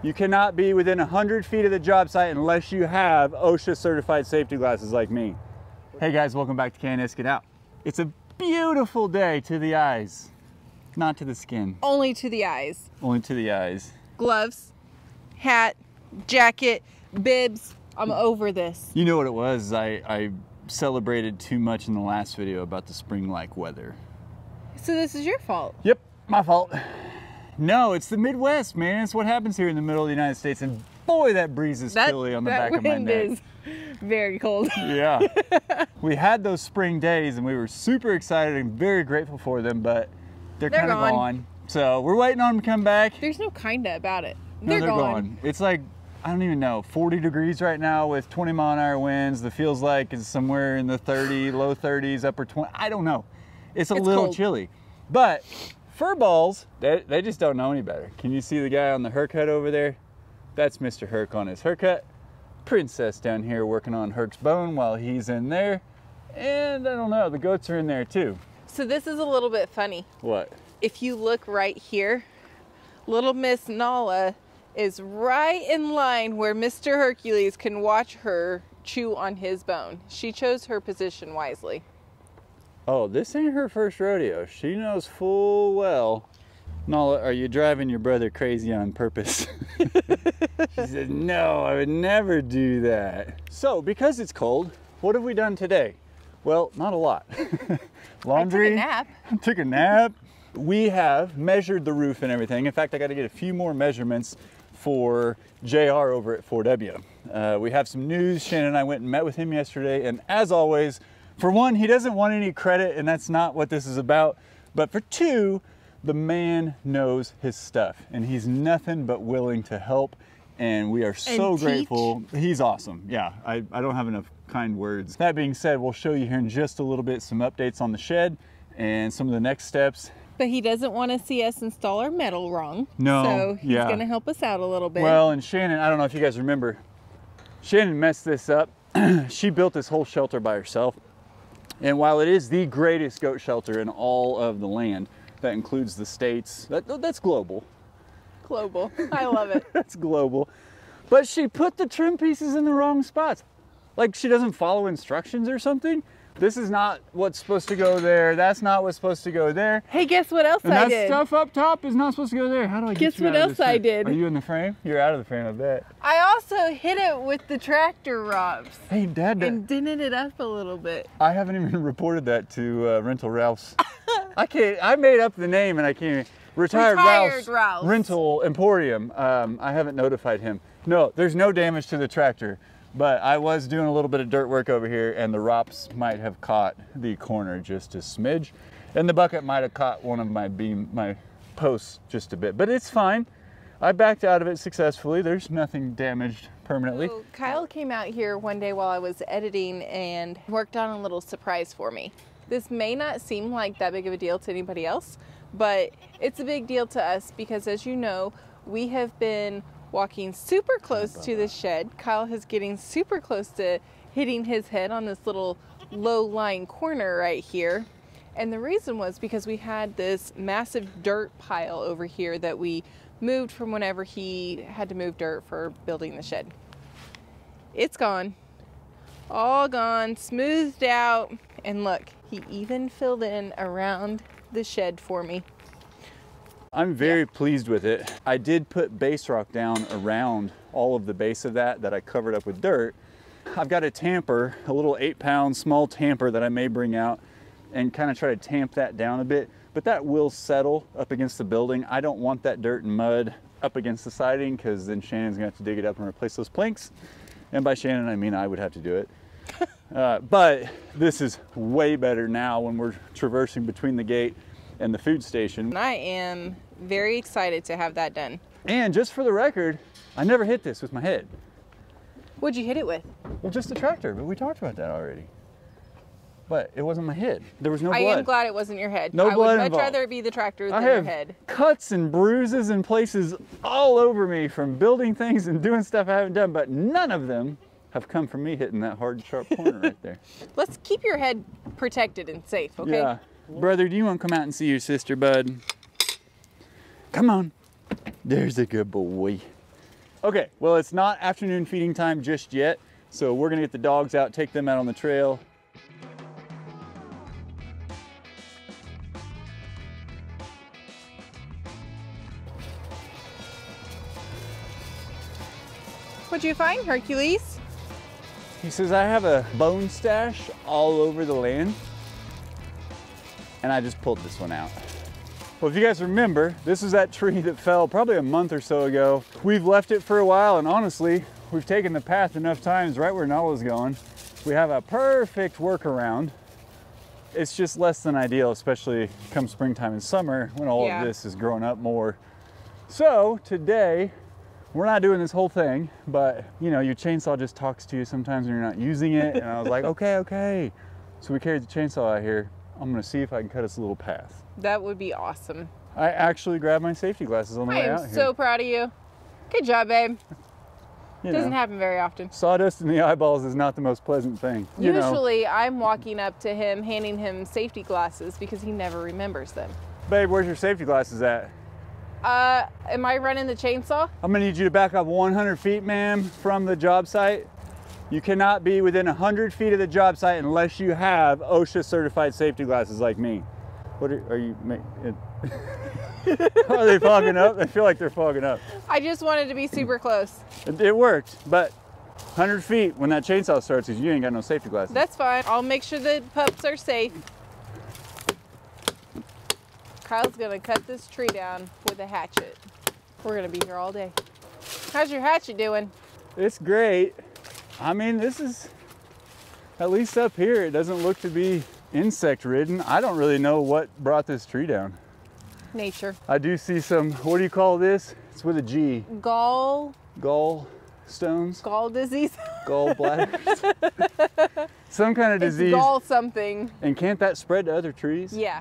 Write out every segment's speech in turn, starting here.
You cannot be within 100 feet of the job site unless you have OSHA certified safety glasses like me. Hey guys, welcome back to K&S Get Out. It's a beautiful day to the eyes, not to the skin. Only to the eyes. Only to the eyes. Gloves, hat, jacket, bibs. I'm over this. You know what it was? I celebrated too much in the last video about the spring-like weather. So this is your fault. Yep, my fault. No, it's the Midwest, man. It's what happens here in the middle of the United States. And boy, that breeze is chilly on the back of my neck. That wind is very cold. Yeah. We had those spring days and we were super excited and very grateful for them, but they're kind of gone. So we're waiting on them to come back. There's no kinda about it. No, they're gone. It's like, I don't even know, 40 degrees right now with 20-mile-an-hour winds. The feels like it's somewhere in the 30, low 30s, upper 20. I don't know. It's a little chilly. But fur balls, they just don't know any better. Can you see the guy on the haircut over there? That's Mr. Herc on his haircut. Princess down here working on Herc's bone while he's in there. And I don't know, the goats are in there too. So this is a little bit funny. What? If you look right here, little Miss Nala is right in line where Mr. Hercules can watch her chew on his bone. She chose her position wisely. Oh, this ain't her first rodeo. She knows full well. Nala, are you driving your brother crazy on purpose? She said, no, I would never do that. So, because it's cold, what have we done today? Well, not a lot. Laundry. I took a nap. Took a nap. We have measured the roof and everything. In fact, I got to get a few more measurements for JR over at 4W. We have some news. Shannon and I went and met with him yesterday, and as always, for one, he doesn't want any credit, and that's not what this is about. But for two, the man knows his stuff, and he's nothing but willing to help, and we are so grateful. He's awesome. Yeah, I don't have enough kind words. That being said, we'll show you here in just a little bit some updates on the shed and some of the next steps. But he doesn't want to see us install our metal wrong. No, so he's going to help us out a little bit. Well, and Shannon, I don't know if you guys remember, Shannon messed this up. She built this whole shelter by herself. And while it is the greatest goat shelter in all of the land, that includes the states, that's global. Global, I love it. That's global. But she put the trim pieces in the wrong spots. Like she doesn't follow instructions or something. This is not what's supposed to go there. That's not what's supposed to go there. Hey, guess what else I did? That stuff up top is not supposed to go there. How do I get you out of this? Guess what else I did? Are you in the frame? You're out of the frame, I bet. I also hit it with the tractor rods. Hey, Dad. And dented it up a little bit. I haven't even reported that to Rental Ralph's. I made up the name and I can't even. Retired Ralph's Rental Emporium. I haven't notified him. No, there's no damage to the tractor. But I was doing a little bit of dirt work over here, and the ROPS might have caught the corner just a smidge, and the bucket might have caught one of my posts just a bit, but it's fine. I backed out of it successfully. There's nothing damaged permanently. So Kyle came out here one day while I was editing and worked on a little surprise for me. This may not seem like that big of a deal to anybody else, but it's a big deal to us because, as you know, we have been walking super close to the shed. Kyle is getting super close to hitting his head on this little low-lying corner right here. And the reason was because we had this massive dirt pile over here that we moved from whenever he had to move dirt for building the shed. It's gone. All gone, smoothed out, and look, he even filled in around the shed for me. I'm very pleased with it. I did put base rock down around all of the base of that I covered up with dirt. I've got a tamper, a little 8-pound small tamper that I may bring out and kind of try to tamp that down a bit, but that will settle up against the building. I don't want that dirt and mud up against the siding because then Shannon's gonna have to dig it up and replace those planks. And by Shannon, I mean I would have to do it. But this is way better now when we're traversing between the gate and the food station. I am very excited to have that done. And just for the record, I never hit this with my head. What'd you hit it with? Well, just the tractor, but we talked about that already. But it wasn't my head. There was no blood. I am glad it wasn't your head. No blood involved. I would much rather it be the tractor than your head. I have cuts and bruises and places all over me from building things and doing stuff I haven't done, but none of them have come from me hitting that hard, sharp corner right there. Let's keep your head protected and safe, okay? Yeah. Brother, do you want to come out and see your sister, bud? Come on. There's a good boy. Okay, well, it's not afternoon feeding time just yet, so we're gonna get the dogs out, take them out on the trail. What'd you find, Hercules? He says, I have a bone stash all over the land, and I just pulled this one out. Well, if you guys remember, this is that tree that fell probably a month or so ago. We've left it for a while, and honestly, we've taken the path enough times right where Nala's going. We have a perfect workaround. It's just less than ideal, especially come springtime and summer when all of this is growing up more. So today, we're not doing this whole thing, but you know, your chainsaw just talks to you sometimes when you're not using it. And I was like, okay. So we carried the chainsaw out here. I'm gonna see if I can cut us a little path. That would be awesome. I actually grabbed my safety glasses on the way out here. I am so proud of you. Good job, babe. Doesn't happen very often. Sawdust in the eyeballs is not the most pleasant thing. Usually I'm walking up to him, handing him safety glasses because he never remembers them. Babe, where's your safety glasses at? Am I running the chainsaw? I'm gonna need you to back up 100 feet, ma'am, from the job site. You cannot be within 100 feet of the job site unless you have OSHA certified safety glasses like me. What are you making? Are they fogging up? I feel like they're fogging up. I just wanted to be super close. It worked, but 100 feet when that chainsaw starts is you ain't got no safety glasses. That's fine. I'll make sure the pups are safe. Kyle's gonna cut this tree down with a hatchet. We're gonna be here all day. How's your hatchet doing? It's great. I mean, this is, at least up here, it doesn't look to be insect ridden. I don't really know what brought this tree down. Nature. I do see some, what do you call this? It's with a G. Gall stones? Gall disease? Gallbladders? Some kind of disease. It's gall something. And can't that spread to other trees? Yeah.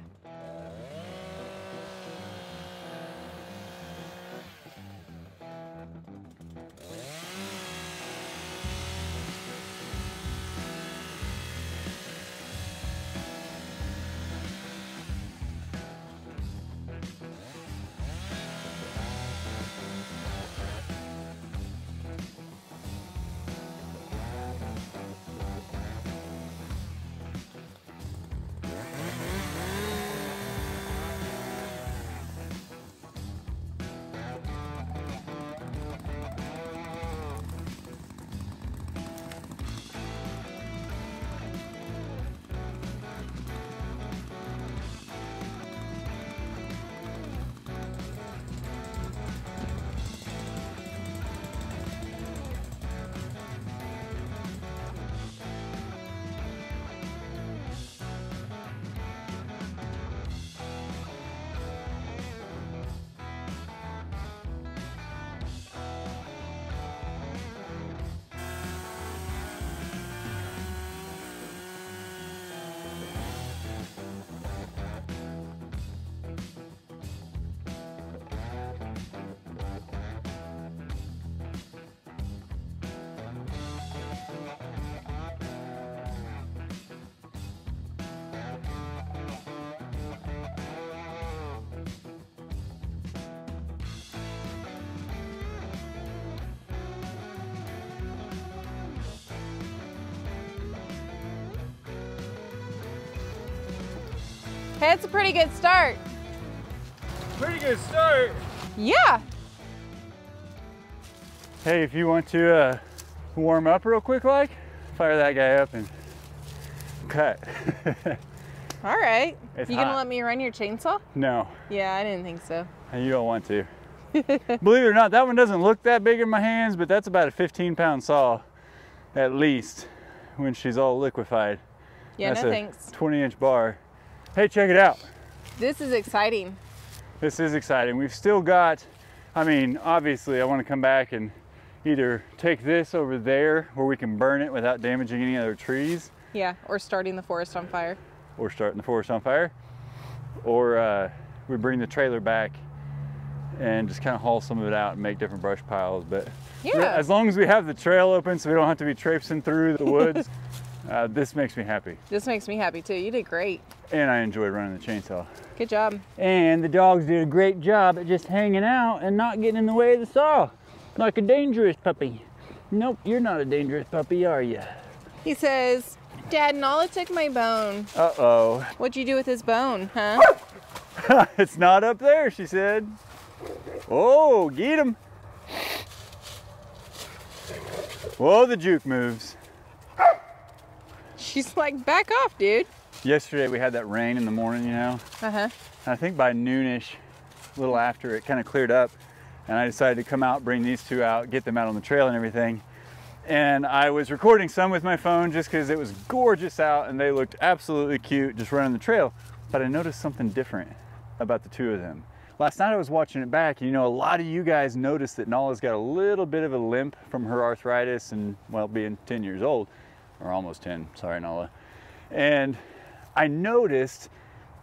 Hey, it's a pretty good start. Pretty good start. Yeah. Hey, if you want to warm up real quick, like, fire that guy up and cut. All right. It's you gonna hot. let me run your chainsaw? No, Yeah, I didn't think so. you don't want to. Believe it or not, that one doesn't look that big in my hands, but that's about a 15-pound saw, at least, when she's all liquefied. Yeah, That's no a thanks. 20-inch bar. Hey, check it out. This is exciting. This is exciting. We've still got, I mean, obviously I want to come back and either take this over there where we can burn it without damaging any other trees. Yeah, or starting the forest on fire. Or starting the forest on fire. Or we bring the trailer back and just kind of haul some of it out and make different brush piles. But Yeah. as long as we have the trail open so we don't have to be traipsing through the woods, this makes me happy. This makes me happy too. You did great. And I enjoyed running the chainsaw. Good job. And the dogs did a great job at just hanging out and not getting in the way of the saw. Like a dangerous puppy. Nope, you're not a dangerous puppy, are you? He says, Dad, Nala took my bone. Uh-oh. What'd you do with his bone, huh? It's not up there, she said. Oh, get him. Whoa, the juke moves. She's like, back off, dude. Yesterday we had that rain in the morning, you know? Uh-huh. I think by noonish, a little after, it kind of cleared up, and I decided to come out, bring these two out, get them out on the trail and everything. And I was recording some with my phone just because it was gorgeous out and they looked absolutely cute just running the trail. But I noticed something different about the two of them. Last night I was watching it back, and you know, a lot of you guys noticed that Nala's got a little bit of a limp from her arthritis and, well, being 10 years old, or almost 10, sorry Nala. And I noticed,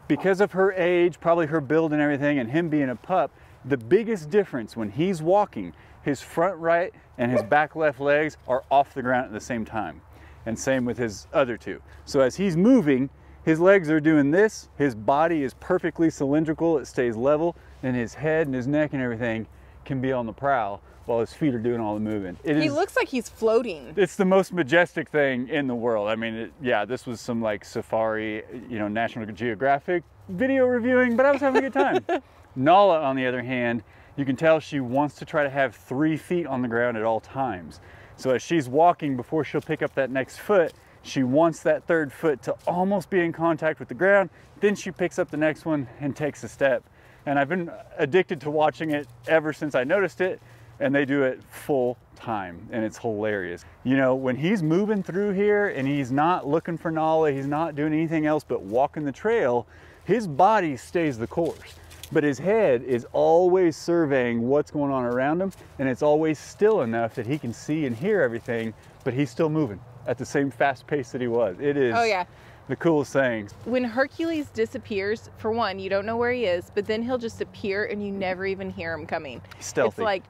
because of her age, probably her build and everything, and him being a pup, the biggest difference when he's walking, his front right and his back left legs are off the ground at the same time. And same with his other two. So as he's moving, his legs are doing this, his body is perfectly cylindrical, it stays level, and his head and his neck and everything can be on the prowl while his feet are doing all the moving. He looks like he's floating. It's the most majestic thing in the world. I mean, yeah, this was some like safari, you know, National Geographic video reviewing, but I was having a good time. Nala, on the other hand, you can tell she wants to try to have 3 feet on the ground at all times. So as she's walking, before she'll pick up that next foot, she wants that third foot to almost be in contact with the ground. Then she picks up the next one and takes a step. And I've been addicted to watching it ever since I noticed it. And they do it full time, and it's hilarious. You know, when he's moving through here and he's not looking for Nala, he's not doing anything else but walking the trail, his body stays the course. But his head is always surveying what's going on around him, and it's always still enough that he can see and hear everything, but he's still moving at the same fast pace that he was. It is the coolest thing. When Hercules disappears, for one, you don't know where he is, but then he'll just appear and you never even hear him coming. Stealthy. It's like,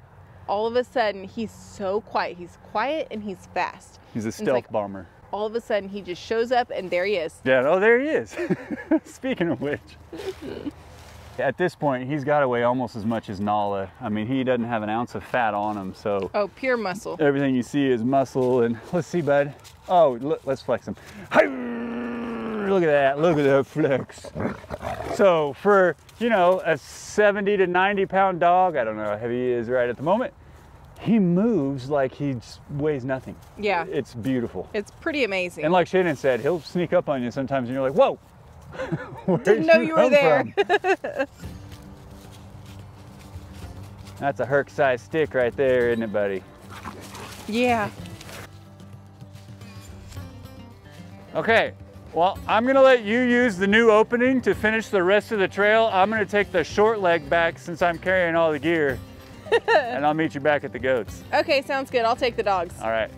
all of a sudden, he's so quiet. He's quiet and he's fast. He's a stealth bomber. All of a sudden, he just shows up and there he is. Yeah, oh, there he is. Speaking of which. At this point, he's got to weigh almost as much as Nala. I mean, he doesn't have an ounce of fat on him, so. Oh, pure muscle. Everything you see is muscle, and let's see, bud. Oh, look, let's flex him. Look at that flex. So for, you know, a 70 to 90 pound dog, I don't know how heavy he is right at the moment, he moves like he weighs nothing. Yeah. It's beautiful. It's pretty amazing. And like Shannon said, he'll sneak up on you sometimes and you're like, whoa. Didn't know you were there. That's a Herc-sized stick right there, isn't it, buddy? Yeah. Okay. Well, I'm gonna let you use the new opening to finish the rest of the trail. I'm gonna take the short leg back since I'm carrying all the gear, and I'll meet you back at the goats. Okay, sounds good. I'll take the dogs. All right.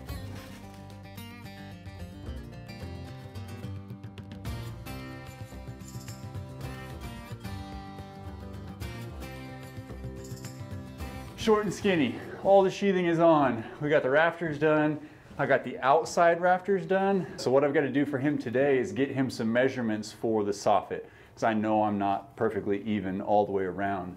Short and skinny. All the sheathing is on. We got the rafters done. I got the outside rafters done. So what I've got to do for him today is get him some measurements for the soffit, because I know I'm not perfectly even all the way around.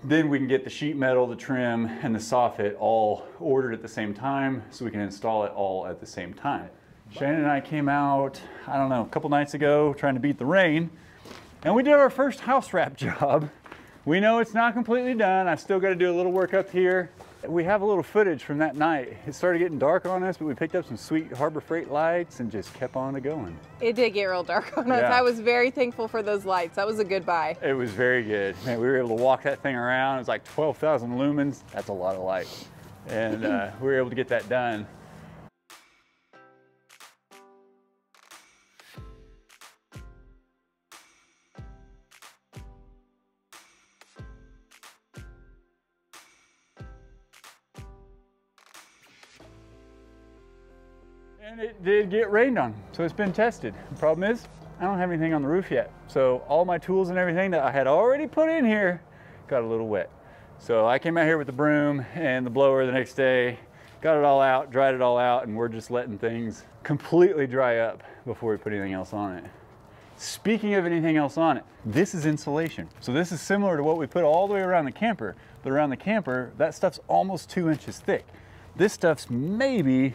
Then we can get the sheet metal, the trim, and the soffit all ordered at the same time so we can install it all at the same time. Shannon and I came out, I don't know, a couple nights ago trying to beat the rain, and we did our first house wrap job. We know it's not completely done. I've still got to do a little work up here. We have a little footage from that night. It started getting dark on us, but we picked up some sweet Harbor Freight lights and just kept on going. It did get real dark on us. I was very thankful for those lights. That was a good buy. It was very good. Man, we were able to walk that thing around. It was like 12,000 lumens. That's a lot of light. And we were able to get that done. And it did get rained on, so it's been tested. The problem is, I don't have anything on the roof yet. So all my tools and everything that I had already put in here got a little wet. So I came out here with the broom and the blower the next day, got it all out, dried it all out, and we're just letting things completely dry up before we put anything else on it. Speaking of anything else on it, this is insulation. So this is similar to what we put all the way around the camper, But around the camper, that stuff's almost 2 inches thick. This stuff's maybe,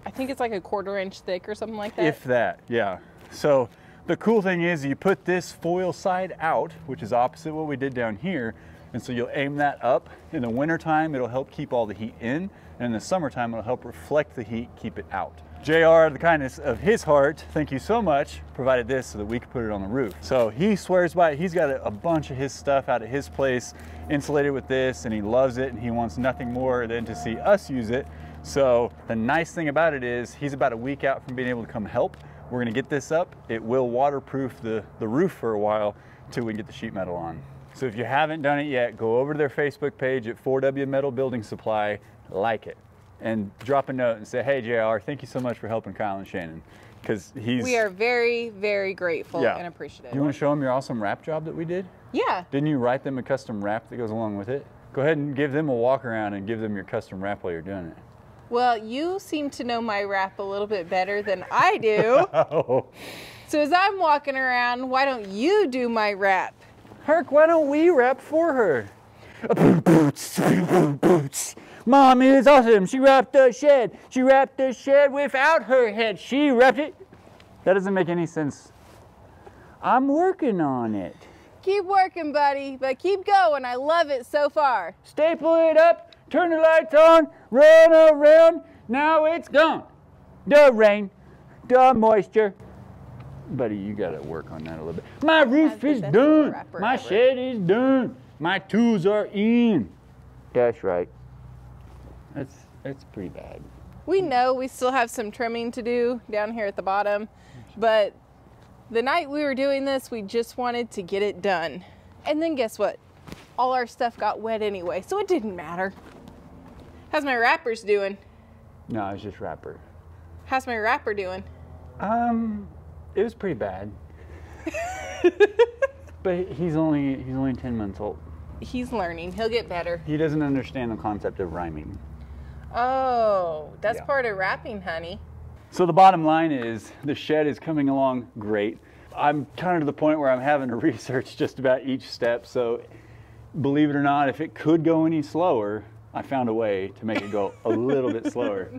I think it's like a 1/4 inch thick or something like that. if that, yeah. So the cool thing is you put this foil side out, which is opposite what we did down here. And so you'll aim that up. In the wintertime, it'll help keep all the heat in. And in the summertime, it'll help reflect the heat, keep it out. JR, the kindness of his heart, thank you so much, provided this so that we could put it on the roof. So he swears by it. He's got a bunch of his stuff out at his place insulated with this, and he loves it, and he wants nothing more than to see us use it. So the nice thing about it is he's about a week out from being able to come help. We're gonna get this up. It will waterproof the roof for a while till we get the sheet metal on. So if you haven't done it yet, go over to their Facebook page at 4W Metal Building Supply, like it, and drop a note and say, hey JR, thank you so much for helping Kyle and Shannon. Because we are very, very grateful and appreciative. You want to show them your awesome wrap job that we did? Yeah. Didn't you write them a custom wrap that goes along with it? Go ahead and give them a walk around and give them your custom wrap while you're doing it. Well, you seem to know my wrap a little bit better than I do. Oh. So as I'm walking around, why don't you do my wrap? Herc, why don't we wrap for her? Mom is awesome. She wrapped the shed. She wrapped the shed without her head. She wrapped it. That doesn't make any sense. I'm working on it. Keep working, buddy, but keep going. I love it so far. Staple it up, turn the lights on, run around. Now it's gone. The rain, the moisture. Buddy, you gotta work on that a little bit. My roof is done. My shed is done. My tools are in. That's right. That's pretty bad. We know we still have some trimming to do down here at the bottom, but the night we were doing this, we just wanted to get it done. And then guess what? All our stuff got wet anyway, so it didn't matter. How's my wrappers doing? No, it's just wrapper. How's my wrapper doing? It was pretty bad. But he's only 10 months old. He's learning. He'll get better. He doesn't understand the concept of rhyming. Oh, that's part of wrapping, honey. So the bottom line is the shed is coming along great. I'm kind of to the point where I'm having to research just about each step. So believe it or not, if it could go any slower, I found a way to make it go a little bit slower.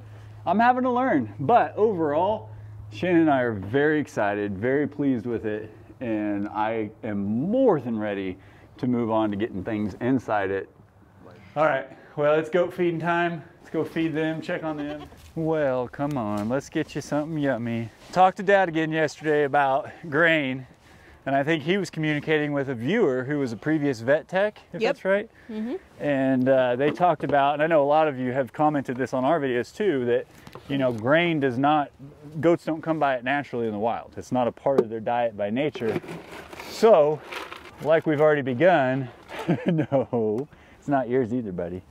I'm having to learn, but overall, Shannon and I are very excited, very pleased with it, and I am more than ready to move on to getting things inside it. All right, well, it's goat feeding time. Let's go feed them, check on them. Well, come on, let's get you something yummy. Talked to Dad again yesterday about grain, and I think he was communicating with a viewer who was a previous vet tech, if that's right. Mm-hmm. And they talked about, and I know a lot of you have commented this on our videos too, that, you know, grain does not, goats don't come by it naturally in the wild. It's not a part of their diet by nature. So, like we've already begun, no, it's not yours either, buddy.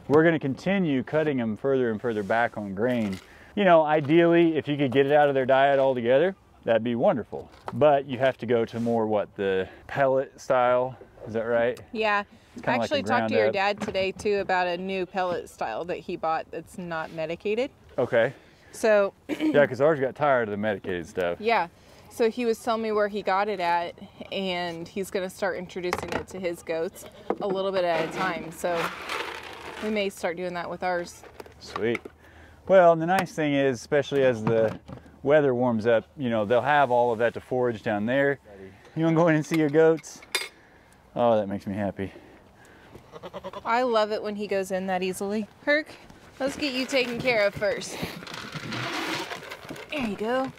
We're going to continue cutting them further and further back on grain. You know, ideally, if you could get it out of their diet altogether, that'd be wonderful. But you have to go to more, what, the pellet style? Is that right? Yeah. I actually like talked to your dad today, too, about a new pellet style that he bought that's not medicated. Okay. So. Yeah, because ours got tired of the medicated stuff. Yeah. So he was telling me where he got it at, and he's going to start introducing it to his goats a little bit at a time. So we may start doing that with ours. Sweet. Well, and the nice thing is, especially as the weather warms up, you know, they'll have all of that to forage down there. You want to go in and see your goats? Oh, that makes me happy. I love it when he goes in that easily. Herc, let's get you taken care of first. There you go.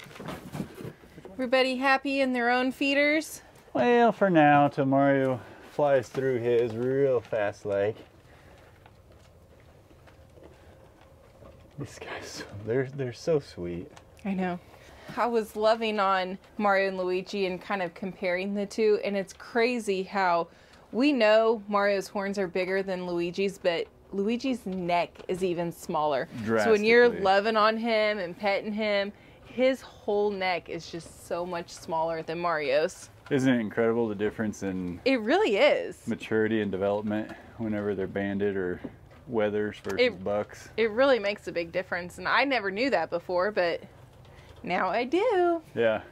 Everybody happy in their own feeders? Well, for now, till Mario flies through his real fast like. These guys, they're so sweet. I know. I was loving on Mario and Luigi and kind of comparing the two, and it's crazy how we know Mario's horns are bigger than Luigi's, but Luigi's neck is even smaller. So when you're loving on him and petting him, his whole neck is just so much smaller than Mario's. Isn't it incredible the difference in it really is maturity and development whenever they're banded or wethers versus bucks? It really makes a big difference, and I never knew that before, but now I do. Yeah.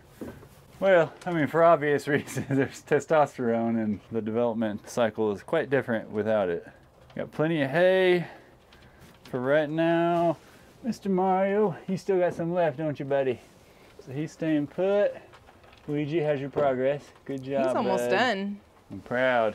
Well, I mean, for obvious reasons, there's testosterone, and the development cycle is quite different without it. Got plenty of hay for right now. Mr. Mario, you still got some left, don't you, buddy? So he's staying put. Luigi, how's your progress? Good job, He's almost bud. done. I'm proud.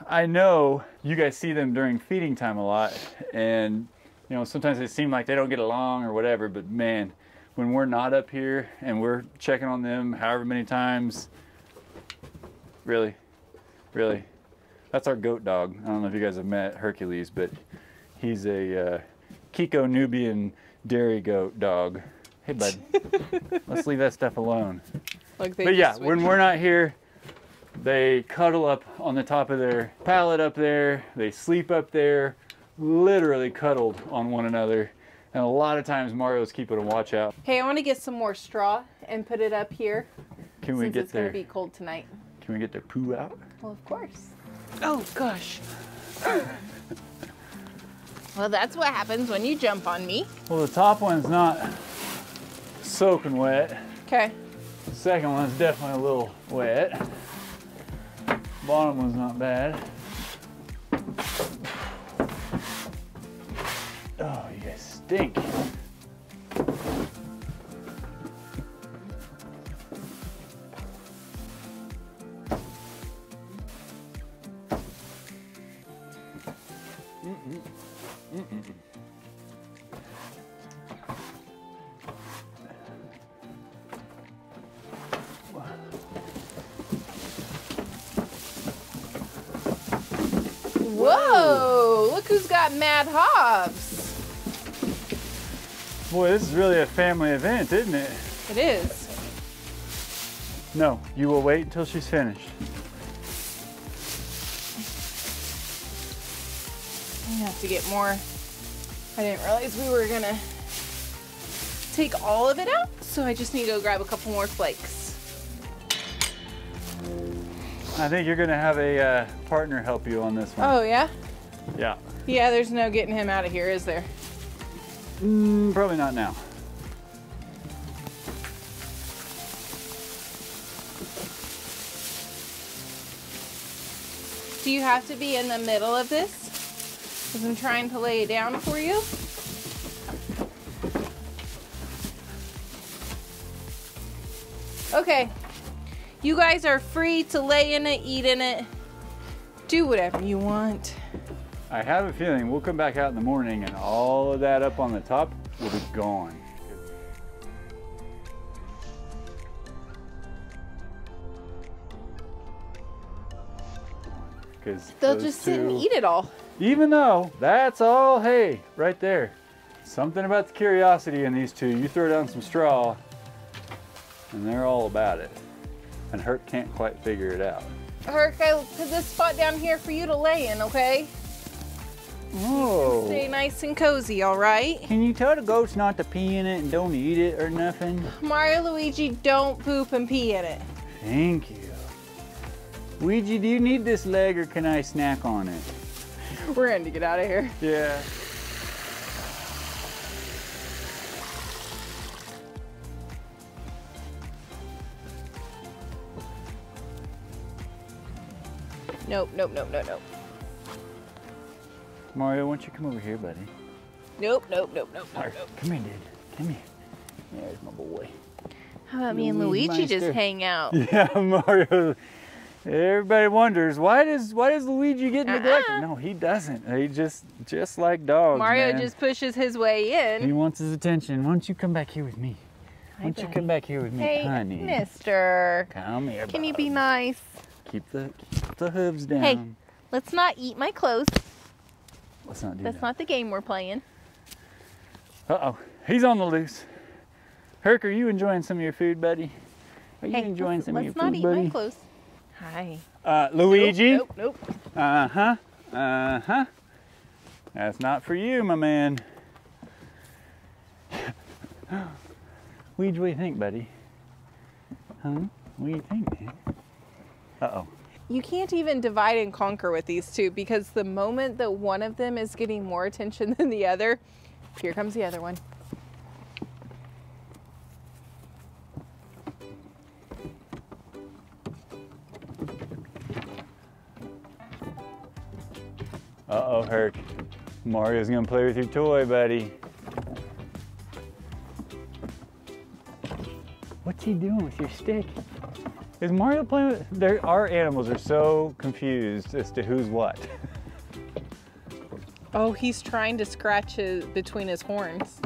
I know you guys see them during feeding time a lot, and you know, sometimes they seem like they don't get along or whatever, but man, when we're not up here and we're checking on them however many times, really, that's our goat dog. I don't know if you guys have met Hercules, but he's a Kiko Nubian dairy goat dog. Hey, bud, let's leave that stuff alone. Like But yeah, when we're not here, they cuddle up on the top of their pallet up there. They sleep up there, literally cuddled on one another. And a lot of times Mario's keeping a watch out. Hey, I want to get some more straw and put it up here. Can we since get it's going to be cold tonight. Can we get their poo out? Well, of course. Oh, gosh. Well, that's what happens when you jump on me. Well, the top one's not soaking wet. Okay. The second one's definitely a little wet. Bottom one's not bad. Oh, you guys stink. Whoa! Look who's got Mad Hobbs. Boy, this is really a family event, isn't it? It is. No, you will wait until she's finished. I have to get more. I didn't realize we were gonna take all of it out, so I just need to go grab a couple more flakes. I think you're gonna have a partner help you on this one. Oh, yeah? Yeah. Yeah, there's no getting him out of here, is there? Probably not now. Do you have to be in the middle of this? Because I'm trying to lay it down for you. Okay. You guys are free to lay in it, eat in it, do whatever you want. I have a feeling we'll come back out in the morning and all of that up on the top will be gone. Because They'll just sit and eat it all. Even though that's all hay right there. Something about the curiosity in these two. You throw down some straw and they're all about it. And Herc can't quite figure it out. Herc, I put this spot down here for you to lay in, okay? Whoa. Stay nice and cozy, all right? Can you tell the goats not to pee in it and don't eat it or nothing? Mario, Luigi, don't poop and pee in it. Thank you. Luigi, do you need this leg or can I snack on it? We're going to get out of here. Yeah. Nope, nope, nope, nope, nope. Mario, why don't you come over here, buddy? Nope, nope, nope, nope, nope, Alright, nope. come here, dude. Come here. There's my boy. How about me and Luigi Luigi just Meister. hang out? Yeah, Mario. Everybody wonders why does Luigi get neglected? No, he doesn't. He just like dogs. Mario man. just pushes his way in. He wants his attention. Why don't you come back here with me? Why don't you come back here with me, Hey, honey? mister. Come here, Can you bud. be nice? Keep the hooves down. Hey, let's not eat my clothes. Let's not do That's that. not the game we're playing. Uh-oh, he's on the loose. Herc, are you enjoying some of your food, buddy? Are you Hey, enjoying some of your let's not food, eat buddy? my clothes. Hi. Luigi? Nope, nope, nope. Uh-huh, uh-huh. That's not for you, my man. Luigi, what do you think, buddy? Huh? What do you think, man? Uh-oh. You can't even divide and conquer with these two because the moment that one of them is getting more attention than the other, here comes the other one. Uh-oh, Herc. Mario's gonna play with your toy, buddy. What's he doing with your stick? Is Mario playing with... Our animals are so confused as to who's what. Oh, he's trying to scratch between his horns.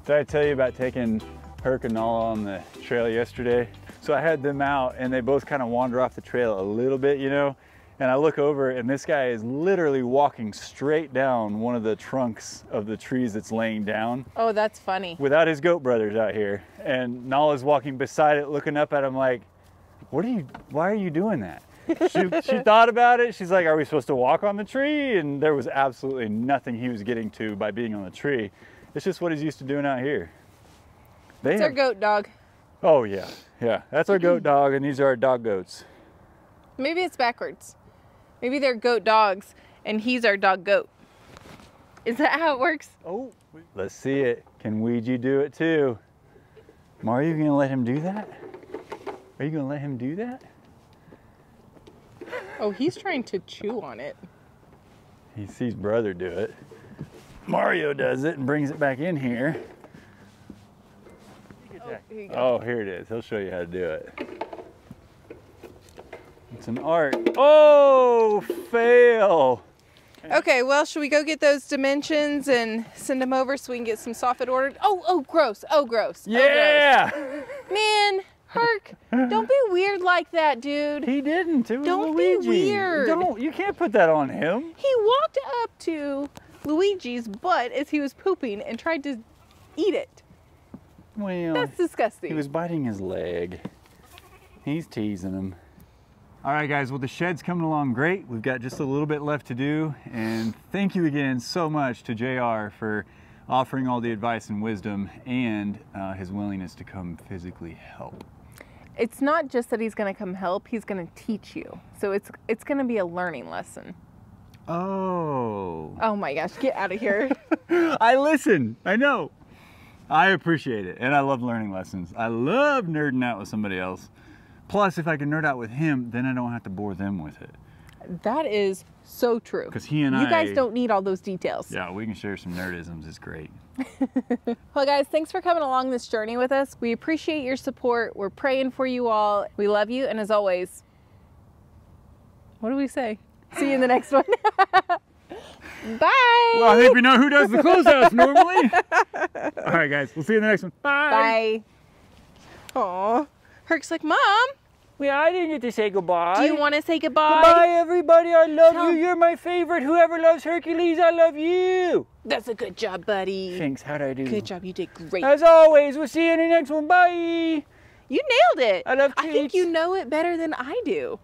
Did I tell you about taking Herc and Nala on the trail yesterday? So I had them out and they both kind of wander off the trail a little bit, you know? And I look over and this guy is literally walking straight down one of the trunks of the trees that's laying down. Oh, that's funny. Without his goat brothers out here. And Nala's walking beside it, looking up at him like, why are you doing that? She thought about it. She's like, are we supposed to walk on the tree? And there was absolutely nothing he was getting to by being on the tree. It's just what he's used to doing out here. It's our goat dog. Oh yeah, yeah. That's our goat dog and these are our dog goats. Maybe it's backwards. Maybe they're goat dogs and he's our dog goat. Is that how it works? Oh, let's see it. Can Ouija do it too? Mario, you gonna let him do that? Are you gonna let him do that? Oh, he's trying to chew on it. He sees brother do it. Mario does it and brings it back in here. Oh, here it is. He'll show you how to do it. It's an art. Oh, fail. Okay, well, should we go get those dimensions and send them over so we can get some soffit ordered? Oh, gross. Oh, gross. Yeah. Oh, gross. Man, Herc, don't be weird like that, dude. He didn't. It was Don't Luigi. be weird. You can't put that on him. He walked up to Luigi's butt as he was pooping and tried to eat it. Well, that's disgusting. He was biting his leg. He's teasing him. All right, guys, well, the shed's coming along great. We've got just a little bit left to do. And thank you again so much to JR for offering all the advice and wisdom and his willingness to come physically help. It's not just that he's going to come help, he's going to teach you. So it's going to be a learning lesson. Oh. Oh my gosh, get out of here. I listen, I know. I appreciate it, and I love learning lessons. I love nerding out with somebody else. Plus, if I can nerd out with him, then I don't have to bore them with it. That is so true. Because you guys don't need all those details. Yeah, we can share some nerdisms. It's great. Well, guys, thanks for coming along this journey with us. We appreciate your support. We're praying for you all. We love you, and as always, what do we say? See you in the next one. Bye. Well, I think we know who does the closeouts normally. All right, guys. We'll see you in the next one. Bye. Bye. Aw. Herc's like, Mom. Well, I didn't get to say goodbye. Do you want to say goodbye? Goodbye, everybody. I love you. You're my favorite. Whoever loves Hercules, I love you. That's a good job, buddy. Thanks. How'd I do? Good job. You did great. As always, we'll see you in the next one. Bye. You nailed it. I love treats. I think you know it better than I do.